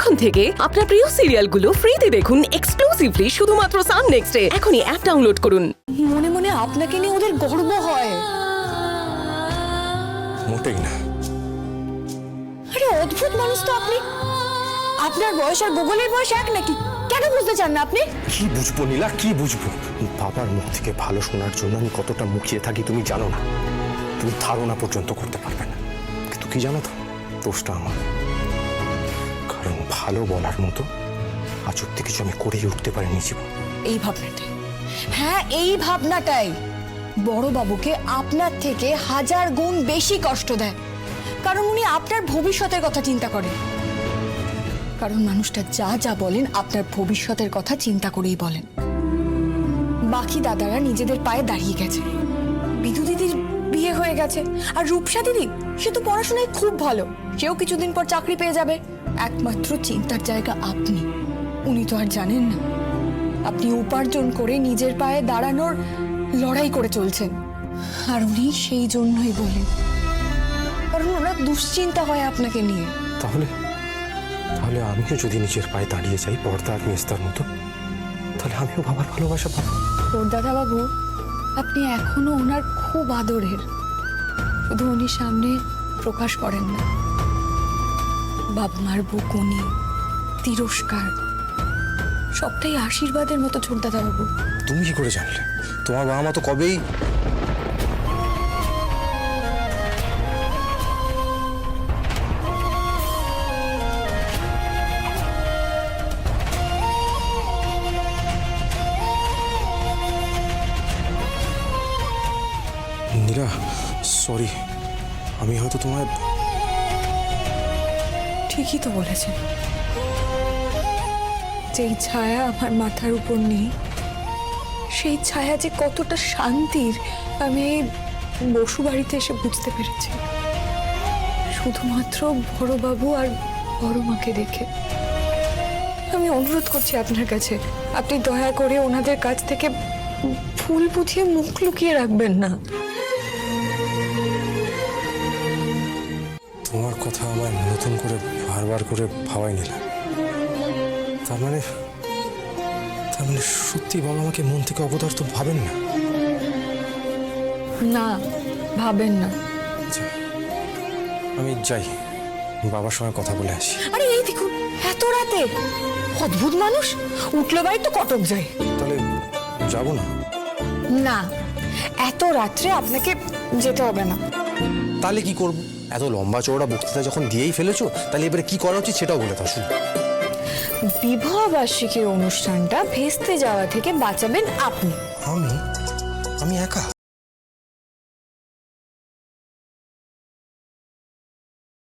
এখন থেকে আপনার প্রিয় সিরিয়ালগুলো ফ্রিতে দেখুন এক্সক্লুসিভলি শুধুমাত্র সান নেক্সটে। এখনই অ্যাপ ডাউনলোড করুন। মনে মনে আপনাকে নিয়ে ওদের গর্ব হয়। মোটেই না। আরে অদ্ভুত মানুষ তো আপনি। আপনার বয়স আর গুগলের বয়স এক নাকি? কেন বুঝতে চান না আপনি? কি বুঝবো নীলা, কি বুঝবো? বাবার মুখ থেকে ভালো শোনার জন্য আমি কতটা মুখিয়ে থাকি তুমি জানো না। তুমি ধারণা পর্যন্ত করতে পারবে না। কিন্তু কি জানো তো, দোষটা আমার। কারণ ভালো বলার মতো আজ অব্দি কিছু আমি করেই উঠতে পারিনি জীবন। এই ভাবনাটাই, হ্যাঁ এই ভাবনাটাই বড় বাবুকে আপনার থেকে 1000 গুণ বেশি কষ্ট দেয়। কারণ উনি আপনার ভবিষ্যতের কথা চিন্তা করেন। কারণ মানুষটা যা যা বলেন আপনার ভবিষ্যতের কথা চিন্তা করেই বলেন। বাকি দাদারা নিজেদের পায়ে দাঁড়িয়ে গেছে। বিধু দিদির বিয়ে হয়ে গেছে, আর রূপসা দিদি সে তো পড়াশোনায় খুব ভালো, সেও কিছুদিন পর চাকরি পেয়ে যাবে। একমাত্র চিন্তার জায়গা আপনি। উনি তো আর জানেন না আপনি উপার্জন করে নিজের পায়ে দাঁড়ানোর লড়াই করে চলছেন। আর উনি সেই জন্যই বলেন, কারণ ওনার দুশ্চিন্তা হয় আপনাকে নিয়ে। তাহলে তাহলে আমিও যদি নিজের পায়ে দাঁড়িয়ে যাই পর্দা আর মেস্তার মতো, তাহলে আমিও বাবার ভালোবাসা পাবো। ওর দাদা বাবু, আপনি এখনো ওনার খুব আদরের, শুধু উনি সামনে প্রকাশ করেন না। বাবা মার বকুনি, তিরস্কার সবটাই আশীর্বাদের মতো ছোট দাদা বাবু। তুমি কি করে জানলে? তোমার বাবা মা তো কবেই। নীলা, সরি, আমি হয়তো তোমায়। ঠিকই তো বলেছেন, যেই ছায়া আমার মাথার উপর নেই সেই ছায়া যে কতটা শান্তির আমি এই বসু বাড়িতে এসে বুঝতে পেরেছি, শুধুমাত্র বড়বাবু আর বড় মাকে দেখে। আমি অনুরোধ করছি আপনার কাছে, আপনি দয়া করে ওনাদের কাছ থেকে ফুল বুঝিয়ে মুখ লুকিয়ে রাখবেন না। তোমার কথা আমার নতুন করে বারবার করে ভাবাই নিলাম। তার মানে সত্যি বাবা আমাকে মন থেকে অপদার্থ ভাবেন না? না, ভাবেন না। আচ্ছা, আমি যাই, বাবার সঙ্গে কথা বলে আসি। আরে এই দেখুন, এত রাতে অদ্ভুত মানুষ, উঠলো বাড়ি তো কটক যায়। তাহলে যাবো না? না, এত রাত্রে আপনাকে যেতে হবে না। তাহলে কি করব? এত লম্বা চওড়া বক্তৃতা যখন দিয়েই ফেলেছো, তাহলে এবারে কি করা উচিত সেটাও বলে দাও শুনি। বিবাহ বার্ষিকীর অনুষ্ঠানটা ভেস্তে যাওয়া থেকে বাঁচাবেন আপনি। আমি? আমি একা?